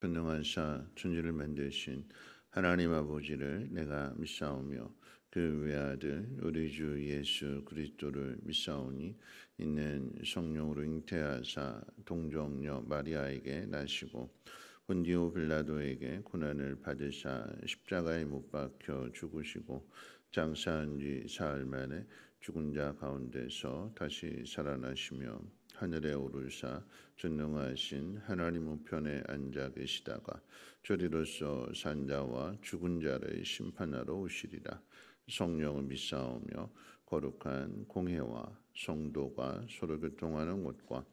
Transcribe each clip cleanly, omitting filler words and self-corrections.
전능하사 천지를 만드신 하나님 아버지를 내가 믿사오며 그 외아들 우리 주 예수 그리스도를 믿사오니 이는 성령으로 잉태하사 동정녀 마리아에게 나시고 본디오 빌라도에게 고난을 받으사 십자가에 못 박혀 죽으시고 장사한 지 사흘 만에 죽은 자 가운데서 다시 살아나시며 하늘에 오르사 전능하신 하나님 우편에 앉아 계시다가 저리로서 산자와 죽은 자를 심판하러 오시리라. 성령을 믿사오며 거룩한 공회와 성도가 서로 교통하는 곳과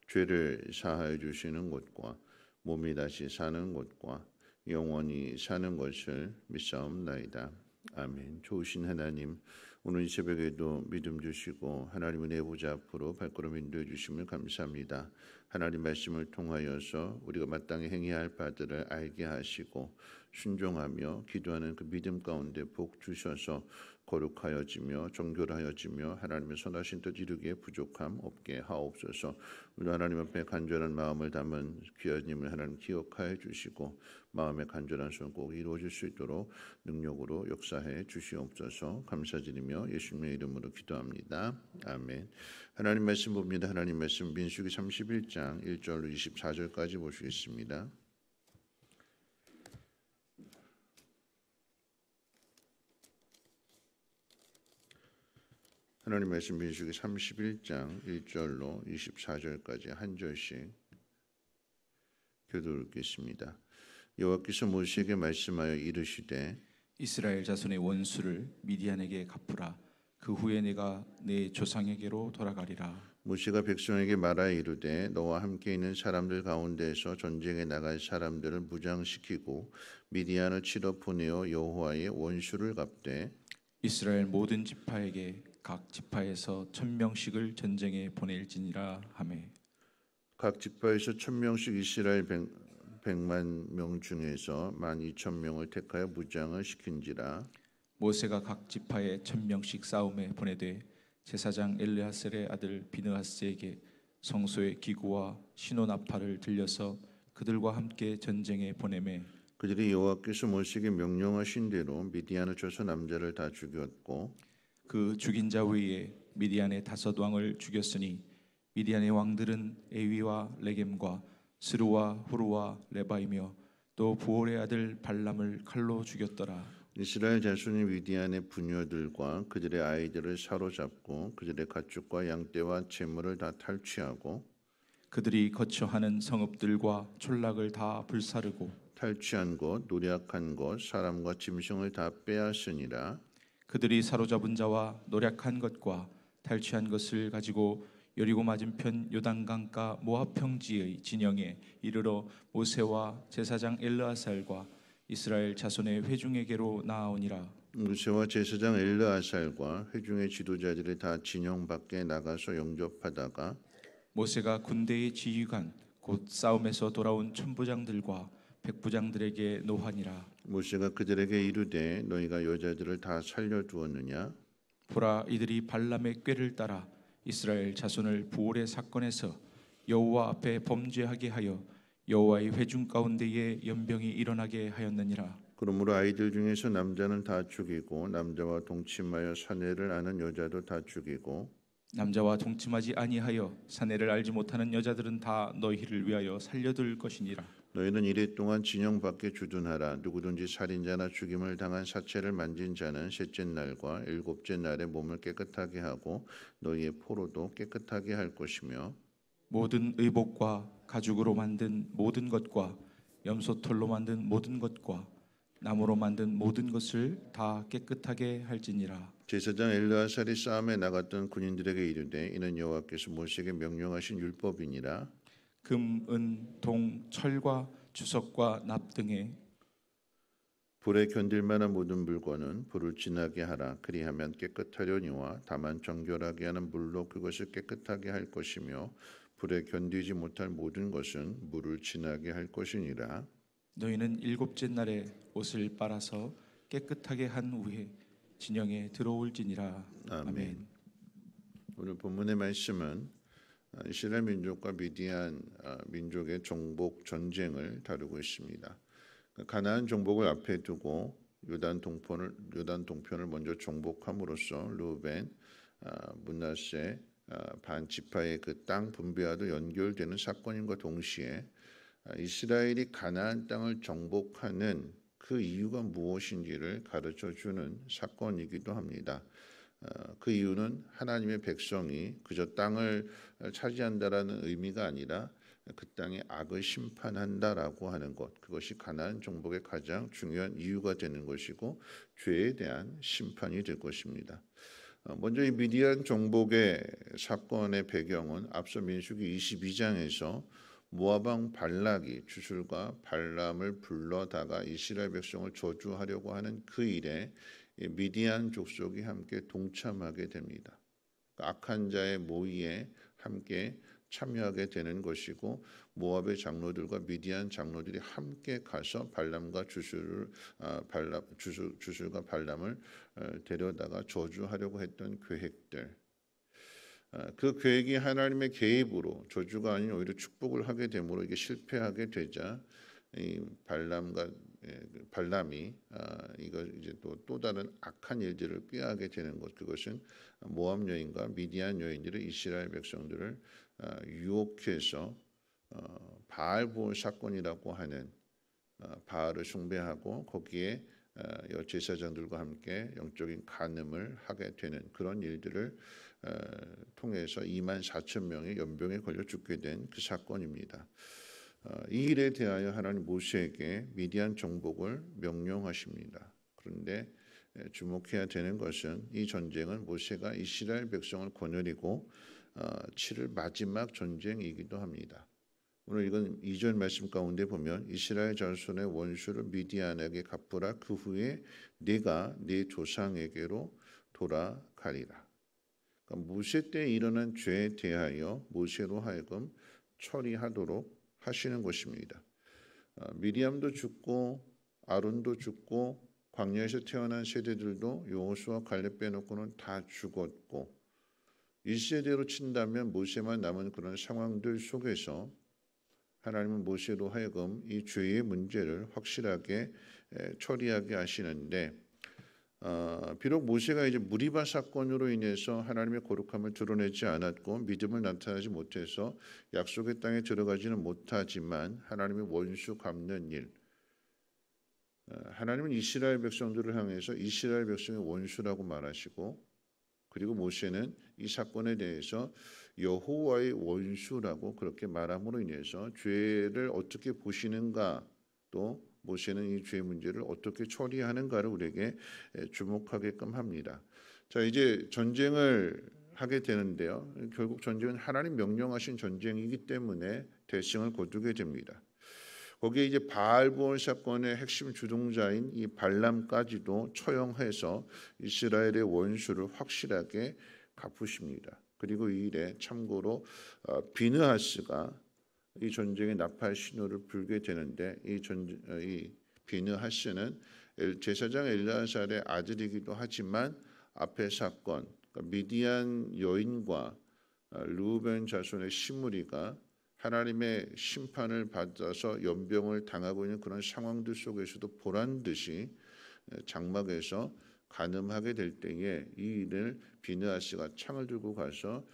죄를 사하여 주시는 곳과 몸이 다시 사는 곳과 영원히 사는 것을 믿사옵나이다. 아멘. 좋으신 하나님, 오늘 이 새벽에도 믿음 주시고 하나님의 내보좌 앞으로 발걸음 인도해 주심을 감사합니다. 하나님 말씀을 통하여서 우리가 마땅히 행해야 할 바들을 알게 하시고 순종하며 기도하는 그 믿음 가운데 복 주셔서 거룩하여지며 정결하여지며 하나님의 선하신 뜻 이루기에 부족함 없게 하옵소서. 우리 하나님 앞에 간절한 마음을 담은 귀하님을 하나님 기억하여 주시고 마음의 간절한 소원 꼭 이루어질 수 있도록 능력으로 역사해 주시옵소서. 감사드리며 예수님의 이름으로 기도합니다. 아멘. 하나님 말씀 봅니다. 하나님 말씀 민수기 31장 1절로 24절까지 보시겠습니다. 하나님 말씀 민수기 31장 1절로 24절까지 한 절씩 교독 읽겠습니다. 여호와께서 모세에게 말씀하여 이르시되 이스라엘 자손의 원수를 미디안에게 갚으라. 그 후에 내가 내 조상에게로 돌아가리라. 모세가 백성에게 말하여 이르되 너와 함께 있는 사람들 가운데에서 전쟁에 나갈 사람들을 무장시키고 미디안을 치러 보내어 여호와의 원수를 갚되 이스라엘 모든 지파에게 각 지파에서 1000명씩을 전쟁에 보낼지니라 하매 각 지파에서 1000명씩 이스라엘 100만 명 중에서 12,000명을 택하여 무장을 시킨지라. 모세가 각 지파에 1000명씩 싸움에 보내되 제사장 엘르하셀의 아들 비느하스에게 성소의 기구와 신호나팔을 들려서 그들과 함께 전쟁에 보내매 그들이 여호와께서 모세에게 명령하신 대로 미디안을 쳐서 남자를 다 죽였고 그 죽인 자 외에 미디안의 5 왕을 죽였으니 미디안의 왕들은 에위와 레겜과 스루와 후루와 레바이며 또 부올의 아들 발람을 칼로 죽였더라. 이스라엘 자손이 미디안의 부녀들과 그들의 아이들을 사로잡고 그들의 가축과 양떼와 재물을 다 탈취하고 그들이 거처하는 성읍들과 촌락을 다 불사르고 탈취한 것, 노략한 것, 사람과 짐승을 다 빼앗으니라. 그들이 사로잡은 자와 노략한 것과 탈취한 것을 가지고 여리고 맞은편 요단강가 모압 평지의 진영에 이르러 모세와 제사장 엘르아살과 이스라엘 자손의 회중에게로 나아오니라. 모세와 제사장 엘르아살과 회중의 지도자들이 다 진영 밖에 나가서 영접하다가 모세가 군대의 지휘관 곧 싸움에서 돌아온 천부장들과 백부장들에게 노하니라. 모세가 그들에게 이르되 너희가 여자들을 다 살려두었느냐? 보라, 이들이 발람의 꾀를 따라 이스라엘 자손을 부올의 사건에서 여호와 앞에 범죄하게 하여 여호와의 회중 가운데에 연병이 일어나게 하였느니라. 그러므로 아이들 중에서 남자는 다 죽이고 남자와 동침하여 사내를 아는 여자도 다 죽이고 남자와 동침하지 아니하여 사내를 알지 못하는 여자들은 다 너희를 위하여 살려둘 것이니라. 너희는 이래 동안 진영 밖에 주둔하라. 누구든지 살인자나 죽임을 당한 사체를 만진 자는 셋째 날과 일곱째 날에 몸을 깨끗하게 하고 너희의 포로도 깨끗하게 할 것이며 모든 의복과 가죽으로 만든 모든 것과 염소털로 만든 모든 것과 나무로 만든 모든 것을 다 깨끗하게 할지니라. 제사장 엘르아살이 싸움에 나갔던 군인들에게 이르되 이는 여호와께서 모세에게 명령하신 율법이니라. 금, 은, 동, 철과 주석과 납 등의 불에 견딜 만한 모든 물건은 불을 지나게 하라. 그리하면 깨끗하려니와 다만 정결하게 하는 물로 그것을 깨끗하게 할 것이며 불에 견디지 못할 모든 것은 물을 지나게 할 것이니라. 너희는 일곱째 날에 옷을 빨아서 깨끗하게 한 후에 진영에 들어올지니라. 아멘. 오늘 본문의 말씀은 이스라엘 민족과 미디안 민족의 정복 전쟁을 다루고 있습니다. 가나안 정복을 앞에 두고 요단 동편을 먼저 정복함으로써 르우벤, 므낫세 반 지파의 그 땅 분배와도 연결되는 사건임과 동시에 이스라엘이 가나안 땅을 정복하는 그 이유가 무엇인지를 가르쳐 주는 사건이기도 합니다. 그 이유는 하나님의 백성이 그저 땅을 차지한다라는 의미가 아니라 그 땅의 악을 심판한다라고 하는 것, 그것이 가나안 정복의 가장 중요한 이유가 되는 것이고 죄에 대한 심판이 될 것입니다. 먼저 이 미디안 정복의 사건의 배경은 앞서 민수기 22장에서 모압 왕 발락이 주술과 발람을 불러다가 이스라엘 백성을 저주하려고 하는 그 일에 미디안 족속이 함께 동참하게 됩니다. 악한 자의 모의에 함께 참여하게 되는 것이고 모압의 장로들과 미디안 장로들이 함께 가서 발람과 주술과 발람을 데려다가 저주하려고 했던 계획들, 그 계획이 하나님의 개입으로 저주가 아닌 오히려 축복을 하게 되므로 이게 실패하게 되자 이 발람이 이거 이제 또 다른 악한 일들을 꾀하게 되는 것, 그것은 모압 여인과 미디안 여인들의 이스라엘 백성들을 유혹해서 바알보올 사건이라고 하는 바알을 숭배하고 거기에 제사장들과 함께 영적인 간음을 하게 되는 그런 일들을 통해서 24,000명의 연병에 걸려 죽게 된 그 사건입니다. 이 일에 대하여 하나님 모세에게 미디안 정복을 명령하십니다. 그런데 주목해야 되는 것은 이 전쟁은 모세가 이스라엘 백성을 거느리고 치를 마지막 전쟁이기도 합니다. 오늘 이건 2절 말씀 가운데 보면 이스라엘 자손의 원수를 미디안에게 갚으라. 그 후에 네가 네 조상에게로 돌아가리라. 그러니까 모세 때 일어난 죄에 대하여 모세로 하여금 처리하도록 하시는 것입니다. 미리암도 죽고 아론도 죽고 광야에서 태어난 세대들도 여호수아 갈렙 빼놓고는 다 죽었고 이 세대로 친다면 모세만 남은 그런 상황들 속에서 하나님은 모세로 하여금 이 죄의 문제를 확실하게 처리하게 하시는데 비록 모세가 이제 무리바 사건으로 인해서 하나님의 거룩함을 드러내지 않았고 믿음을 나타내지 못해서 약속의 땅에 들어가지는 못하지만 하나님의 원수 갚는 일, 하나님은 이스라엘 백성들을 향해서 이스라엘 백성의 원수라고 말하시고 그리고 모세는 이 사건에 대해서 여호와의 원수라고 그렇게 말함으로 인해서 죄를 어떻게 보시는가, 또 모세는 이 죄 문제를 어떻게 처리하는가를 우리에게 주목하게끔 합니다. 자, 이제 전쟁을 하게 되는데요. 결국 전쟁은 하나님 명령하신 전쟁이기 때문에 대승을 거두게 됩니다. 거기에 이제 바알보올 사건의 핵심 주동자인 이 발람까지도 처형해서 이스라엘의 원수를 확실하게 갚으십니다. 그리고 이 일에 참고로 비느하스가 이 전쟁의 나팔 신호를 불게 되는데 이 비느하스는 제사장 엘르아살의 아들이기도 하지만 앞의 사건, 그러니까 미디안 여인과 르우벤 자손의 시므리가 하나님의 심판을 받아서 연병을 당하고 있는 그런 상황들 속에서도 보란 듯이 장막에서 간음하게 될 때에 이 일을 비느하스가 창을 들고 가서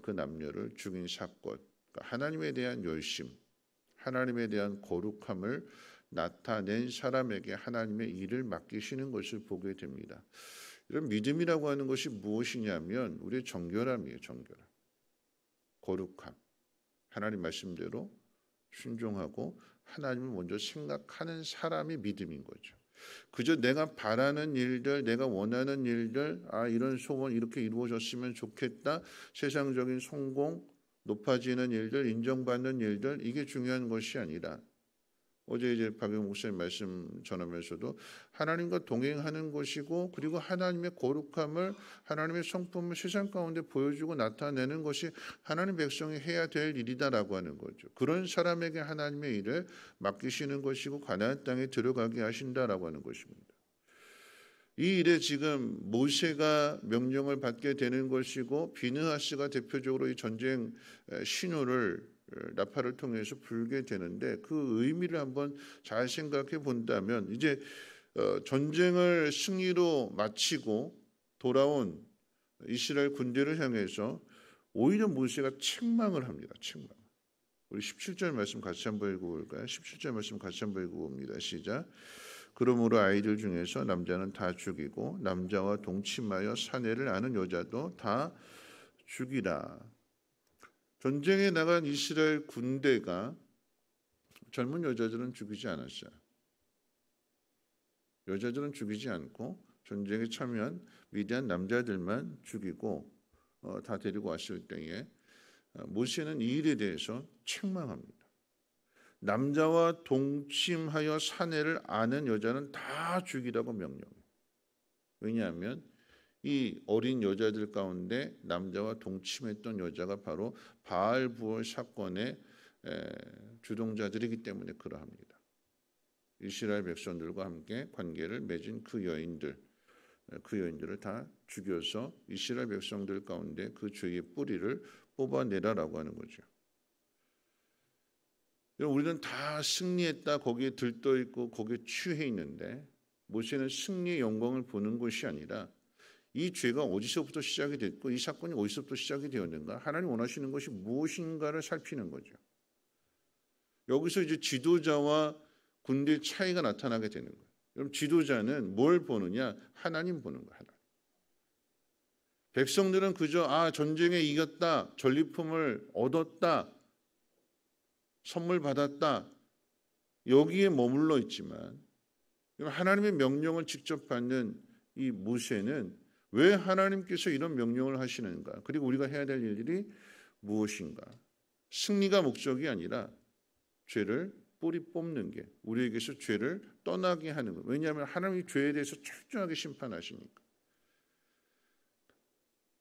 그 남녀를 죽인 사건, 그러니까 하나님에 대한 열심, 하나님에 대한 거룩함을 나타낸 사람에게 하나님의 일을 맡기시는 것을 보게 됩니다. 이런 믿음이라고 하는 것이 무엇이냐면 우리의 정결함이에요. 정결함, 거룩함, 하나님 말씀대로 순종하고 하나님을 먼저 생각하는 사람이 믿음인 거죠. 그저 내가 바라는 일들, 내가 원하는 일들, 이런 소원 이렇게 이루어졌으면 좋겠다, 세상적인 성공, 높아지는 일들, 인정받는 일들, 이게 중요한 것이 아니라 어제 이제 박영 목사님 말씀 전하면서도 하나님과 동행하는 것이고 그리고 하나님의 거룩함을, 하나님의 성품을 세상 가운데 보여주고 나타내는 것이 하나님 백성이 해야 될 일이다라고 하는 거죠. 그런 사람에게 하나님의 일을 맡기시는 것이고 가나안 땅에 들어가게 하신다라고 하는 것입니다. 이 일에 지금 모세가 명령을 받게 되는 것이고 비느하스가 대표적으로 이 전쟁 신호를 나팔을 통해서 불게 되는데 그 의미를 한번 잘 생각해 본다면 이제 전쟁을 승리로 마치고 돌아온 이스라엘 군대를 향해서 오히려 모세가 책망을 합니다. 책망. 우리 17절 말씀 같이 한번 읽어볼까요? 17절 말씀 같이 한번 읽어봅니다. 시작. 그러므로 아이들 중에서 남자는 다 죽이고 남자와 동침하여 사내를 아는 여자도 다 죽이라. 전쟁에 나간 이스라엘 군대가 젊은 여자들은 죽이지 않았어요. 여자들은 죽이지 않고 전쟁에 참여한 위대한 남자들만 죽이고 다 데리고 왔을 때에 모세는 이 일에 대해서 책망합니다. 남자와 동침하여 사내를 아는 여자는 다 죽이라고 명령해요. 왜냐하면 이 어린 여자들 가운데 남자와 동침했던 여자가 바로 바알부올 사건의 주동자들이기 때문에 그러합니다. 이스라엘 백성들과 함께 관계를 맺은 그 여인들을 다 죽여서 이스라엘 백성들 가운데 그 죄의 뿌리를 뽑아내라라고 하는 거죠. 우리는 다 승리했다 거기에 들떠 있고 거기에 취해 있는데 모세는 승리의 영광을 보는 것이 아니라 이 죄가 어디서부터 시작이 됐고 이 사건이 어디서부터 시작이 되었는가, 하나님 원하시는 것이 무엇인가를 살피는 거죠. 여기서 이제 지도자와 군대의 차이가 나타나게 되는 거예요. 그럼 지도자는 뭘 보느냐? 하나님 보는 거예요. 하나님. 백성들은 그저 전쟁에 이겼다, 전리품을 얻었다, 선물 받았다, 여기에 머물러 있지만 하나님의 명령을 직접 받는 이 모세는 왜 하나님께서 이런 명령을 하시는가, 그리고 우리가 해야 될 일들이 무엇인가. 승리가 목적이 아니라 죄를 뿌리 뽑는 게, 우리에게서 죄를 떠나게 하는 것. 왜냐하면 하나님이 죄에 대해서 철저하게 심판하시니까.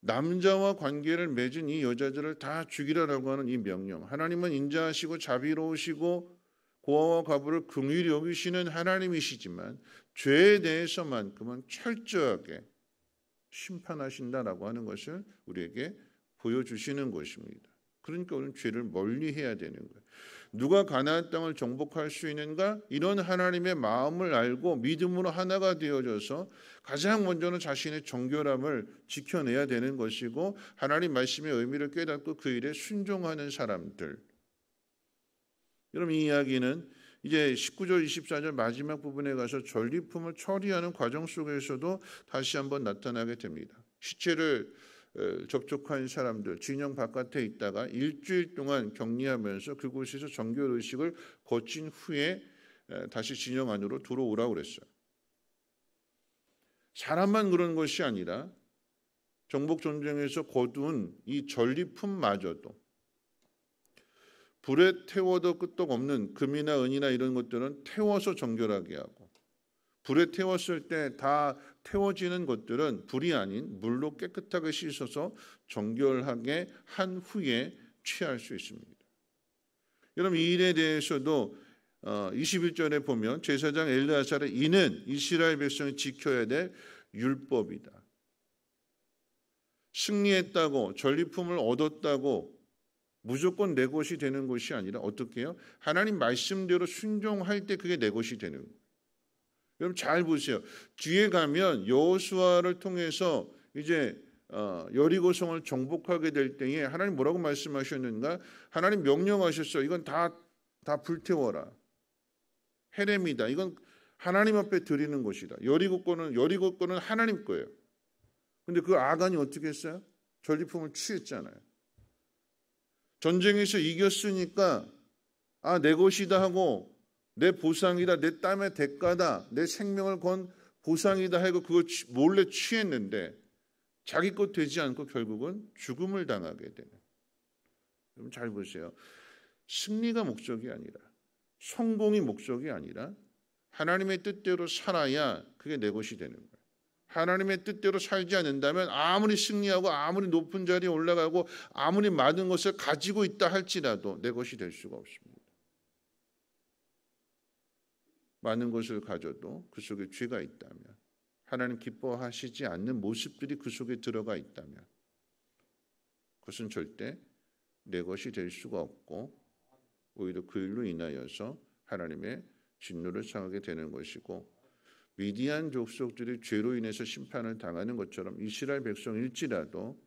남자와 관계를 맺은 이 여자들을 다 죽이라라고 하는 이 명령, 하나님은 인자하시고 자비로우시고 고아와 과부를 긍휼히 여기시는 하나님이시지만 죄에 대해서만큼은 철저하게 심판하신다라고 하는 것을 우리에게 보여주시는 것입니다. 그러니까 우리는 죄를 멀리해야 되는 거예요. 누가 가나안 땅을 정복할 수 있는가? 이런 하나님의 마음을 알고 믿음으로 하나가 되어져서 가장 먼저는 자신의 정결함을 지켜내야 되는 것이고, 하나님 말씀의 의미를 깨닫고 그 일에 순종하는 사람들. 여러분, 이 이야기는 이제 19절 24절 마지막 부분에 가서 전리품을 처리하는 과정 속에서도 다시 한번 나타나게 됩니다. 시체를 접촉한 사람들, 진영 바깥에 있다가 일주일 동안 격리하면서 그곳에서 정결 의식을 거친 후에 다시 진영 안으로 들어오라고 그랬어요. 사람만 그런 것이 아니라 정복 전쟁에서 거둔 이 전리품마저도 불에 태워도 끄떡 없는 금이나 은이나 이런 것들은 태워서 정결하게 하고, 불에 태웠을 때 다 태워지는 것들은 불이 아닌 물로 깨끗하게 씻어서 정결하게 한 후에 취할 수 있습니다. 여러분, 이 일에 대해서도 21절에 보면 제사장 엘르아살의 이는 이스라엘 백성이 지켜야 될 율법이다. 승리했다고 전리품을 얻었다고 무조건 내 것이 되는 것이 아니라 어떻게 해요? 하나님 말씀대로 순종할 때 그게 내 것이 되는 거예요. 여러분 잘 보세요. 뒤에 가면 여호수아를 통해서 이제 여리고성을 정복하게 될 때에 하나님 뭐라고 말씀하셨는가? 하나님 명령하셨어. 이건 다 불태워라. 헤렘이다. 이건 하나님 앞에 드리는 것이다. 여리고 거는 하나님 거예요. 근데 그 아간이 어떻게 했어요? 전리품을 취했잖아요. 전쟁에서 이겼으니까 내 것이다 하고, 내 보상이다, 내 땀의 대가다, 내 생명을 건 보상이다 하고 그걸 몰래 취했는데 자기 것 되지 않고 결국은 죽음을 당하게 되는. 여러분 잘 보세요. 승리가 목적이 아니라, 성공이 목적이 아니라 하나님의 뜻대로 살아야 그게 내 것이 되는 거예요. 하나님의 뜻대로 살지 않는다면 아무리 승리하고 아무리 높은 자리에 올라가고 아무리 많은 것을 가지고 있다 할지라도 내 것이 될 수가 없습니다. 많은 것을 가져도 그 속에 죄가 있다면 하나님 기뻐하시지 않는 모습들이 그 속에 들어가 있다면 그것은 절대 내 것이 될 수가 없고 오히려 그 일로 인하여서 하나님의 진노를 당하게 되는 것이고, 미디안 족속들이 죄로 인해서 심판을 당하는 것처럼 이스라엘 백성일지라도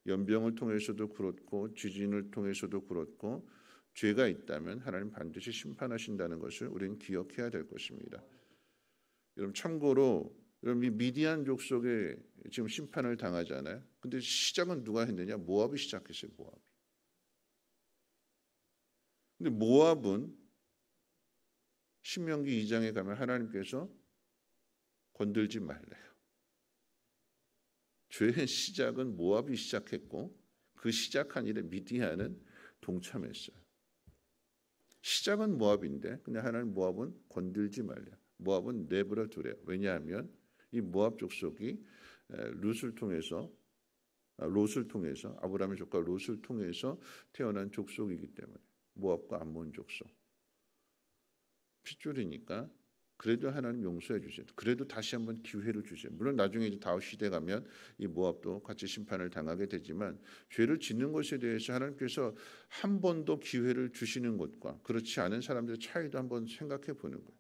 연병을 통해서도 그렇고 지진을 통해서도 그렇고 죄가 있다면 하나님 반드시 심판하신다는 것을 우리는 기억해야 될 것입니다. 여러분, 참고로 여러분, 이 미디안 족속에 지금 심판을 당하잖아요. 근데 시작은 누가 했느냐? 모압이 시작했어요. 모압이. 근데 모압은 신명기 2장에 가면 하나님께서 건들지 말래요. 죄의 시작은 모압이 시작했고 그 시작한 일에 미디안은 동참했어요. 시작은 모압인데 근데 하나님 모압은 건들지 말래요. 모압은 내버려 두래요. 왜냐하면 이 모압 족속이 롯을 통해서 아브라함의 조카 롯을 통해서 태어난 족속이기 때문에, 모압과 암몬 족속. 핏줄이니까 그래도 하나님 용서해 주세요. 그래도 다시 한번 기회를 주세요. 물론 나중에 이제 다윗 시대 가면 이 모압도 같이 심판을 당하게 되지만, 죄를 짓는 것에 대해서 하나님께서 한 번 더 기회를 주시는 것과 그렇지 않은 사람들의 차이도 한번 생각해 보는 거예요.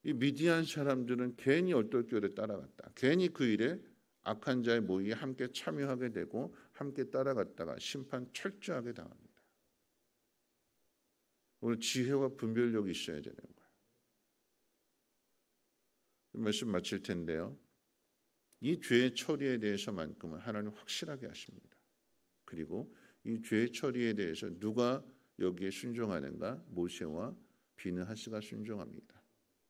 이 미디안 사람들은 괜히 얼떨결에 따라갔다. 괜히 그 일에 악한 자의 모의에 함께 참여하게 되고 함께 따라갔다가 심판 철저하게 당합니다. 오늘 지혜와 분별력이 있어야 되는 거예요. 말씀 마칠 텐데요. 이 죄의 처리에 대해서만큼은 하나님 확실하게 하십니다. 그리고 이 죄의 처리에 대해서 누가 여기에 순종하는가? 모세와 비느하스가 순종합니다.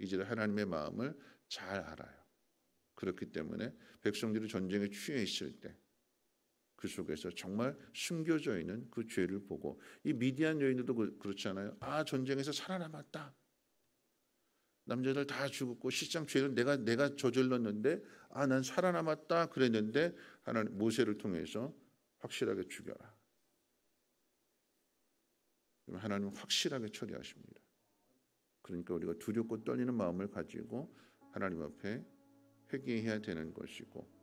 이제 하나님의 마음을 잘 알아요. 그렇기 때문에 백성들이 전쟁에 취해 있을 때 그 속에서 정말 숨겨져 있는 그 죄를 보고, 이 미디안 여인들도 그렇잖아요. 아, 전쟁에서 살아남았다. 남자들 다 죽었고 실상 죄를 내가 저질렀는데 난 살아남았다 그랬는데 하나님 모세를 통해서 확실하게 죽여라. 하나님은 확실하게 처리하십니다. 그러니까 우리가 두렵고 떨리는 마음을 가지고 하나님 앞에 회개해야 되는 것이고,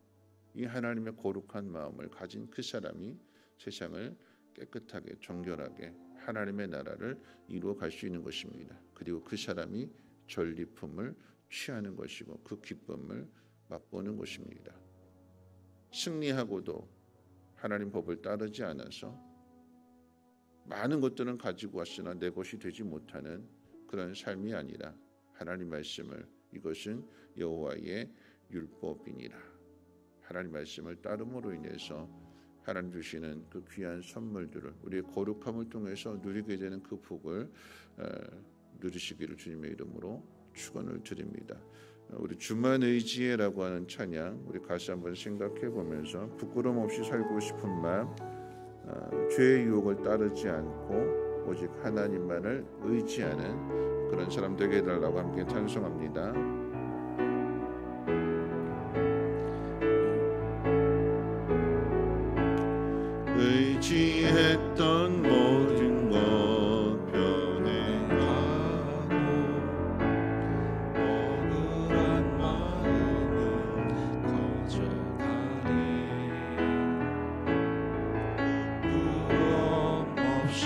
이 하나님의 거룩한 마음을 가진 그 사람이 세상을 깨끗하게 정결하게 하나님의 나라를 이루어 갈 수 있는 것입니다. 그리고 그 사람이 전리품을 취하는 것이고 그 기쁨을 맛보는 것입니다. 승리하고도 하나님 법을 따르지 않아서 많은 것들은 가지고 왔으나 내 것이 되지 못하는 그런 삶이 아니라 하나님 말씀을, 이것은 여호와의 율법이니라, 하나님 말씀을 따름으로 인해서 하나님 주시는 그 귀한 선물들을 우리의 거룩함을 통해서 누리게 되는 그 복을 누리시기를 주님의 이름으로 축원을 드립니다. 우리 주만 의지해라고 하는 찬양 우리 가사 한번 생각해 보면서 부끄럼 없이 살고 싶은 마음, 죄의 유혹을 따르지 않고 오직 하나님만을 의지하는 그런 사람 되게 해달라고 함께 찬송합니다. 의지했던 모든 것 변해가고 억울한 마음은 커져가네. 부끄럼 없이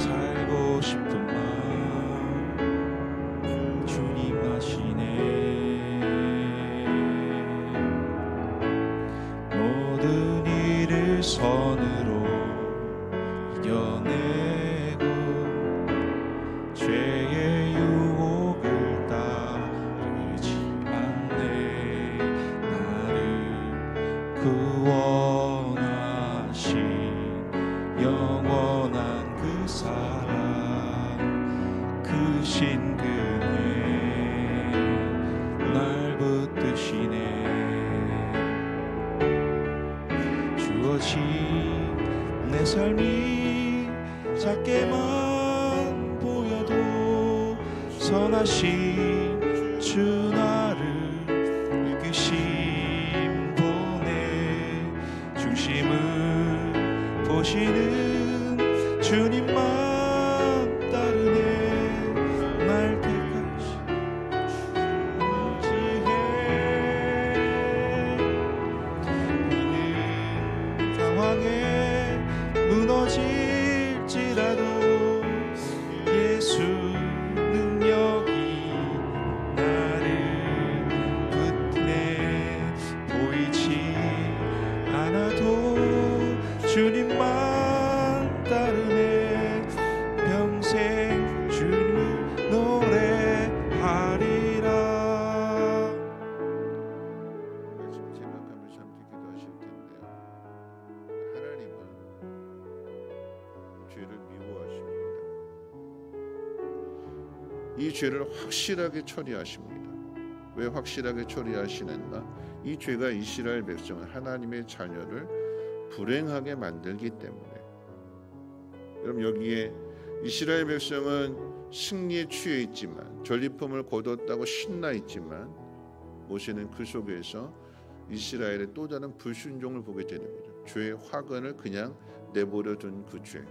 살고 싶은 마음 주님 아시네. 모든 일을 선으로 이겨내고 죄의 유혹을 따르지 않네. 나를 구원하신 영원한 그 사랑, 그 신금에 날 붙드시네. 내 삶이 작게만 보여도 선하신 주 나를 이끄신 분의 중심을 보시는 주님만 따르네. 날 택하신 예수 능력이 나를 붙네. 보이지 않아도 주님만 따르네. 평생 주님을 노래하리라. 지금 생각하면서 함께 기도하실 텐데요. 하나님은 죄를 미워하십니다. 이 죄를 확실하게 처리하십니다. 왜 확실하게 처리하시는가? 이 죄가 이스라엘 백성은 하나님의 자녀를 불행하게 만들기 때문에. 여러분, 여기에 이스라엘 백성은 승리에 취해 있지만, 전리품을 거뒀다고 신나 있지만, 모세는 그 속에서 이스라엘의 또 다른 불순종을 보게 되는 거죠. 죄의 화근을 그냥 내버려 둔 그 죄.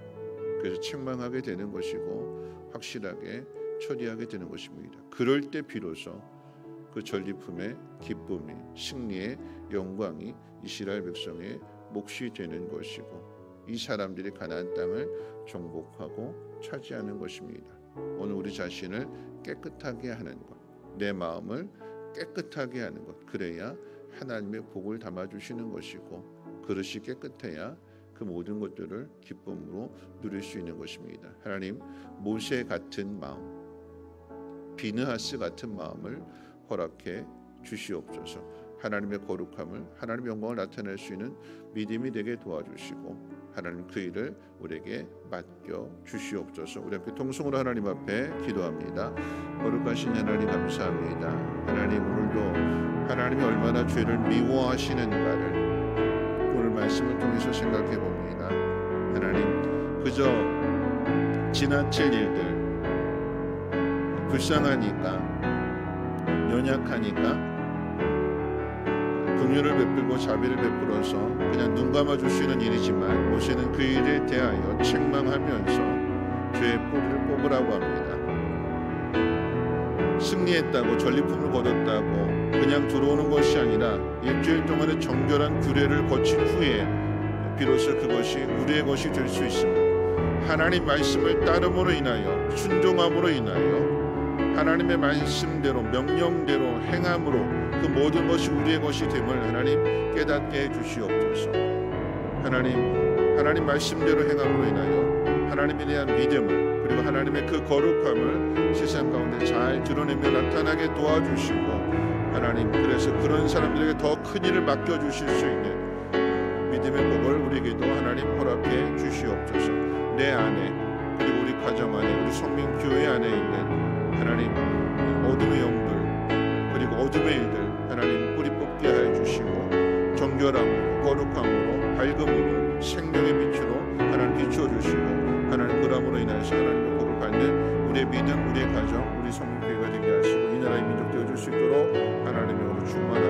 그래서 책망하게 되는 것이고 확실하게 처리하게 되는 것입니다. 그럴 때 비로소 그 전리품의 기쁨이, 승리의 영광이 이스라엘 백성의 몫이 되는 것이고, 이 사람들이 가나안 땅을 정복하고 차지하는 것입니다. 오늘 우리 자신을 깨끗하게 하는 것, 내 마음을 깨끗하게 하는 것, 그래야 하나님의 복을 담아주시는 것이고, 그릇이 깨끗해야 그 모든 것들을 기쁨으로 누릴 수 있는 것입니다. 하나님, 모세 같은 마음, 비느하스 같은 마음을 허락해 주시옵소서. 하나님의 거룩함을, 하나님의 영광을 나타낼 수 있는 믿음이 되게 도와주시고, 하나님 그 일을 우리에게 맡겨 주시옵소서. 우리 함께 통성으로 하나님 앞에 기도합니다. 거룩하신 하나님 감사합니다. 하나님, 오늘도 하나님이 얼마나 죄를 미워하시는가를 오늘 말씀을 통해서 생각해 봅니다. 하나님, 그저 지나칠 일들, 불쌍하니까, 연약하니까 긍휼을 베풀고 자비를 베풀어서 그냥 눈 감아 주시는 일이지만, 모세는 그 일에 대하여 책망하면서 죄의 뿌리를 뽑으라고 합니다. 승리했다고, 전리품을 거뒀다고 그냥 들어오는 것이 아니라 일주일 동안의 정결한 규례를 거친 후에 비로소 그것이 우리의 것이 될 수 있습니다. 하나님 말씀을 따름으로 인하여, 순종함으로 인하여, 하나님의 말씀대로, 명령대로 행함으로 그 모든 것이 우리의 것이 됨을 하나님 깨닫게 해주시옵소서. 하나님 말씀대로 행함으로 인하여 하나님에 대한 믿음을, 그리고 하나님의 그 거룩함을 세상 가운데 잘 드러내며 나타나게 도와주시고, 하나님, 그래서 그런 사람들에게 더 큰 일을 맡겨주실 수 있는 믿음의 복을 우리에게도 하나님 허락해 주시옵소서. 내 안에, 그리고 우리 가정 안에, 우리 성민교회 안에 있는 하나님 어둠의 영들, 그리고 어둠의 일들 하나님 뿌리 뽑게 하여 주시고, 정결함으로, 거룩함으로, 밝음으로, 생명의 빛으로 하나님 비추어 주시고, 하나님 그람으로 인하여서 하나님의 복을 받는 우리의 믿음, 우리의 가정, 우리 성민교회가 되게 하시고, 이 나라의 민족 되어줄 수 있도록 하나님의 오늘 충만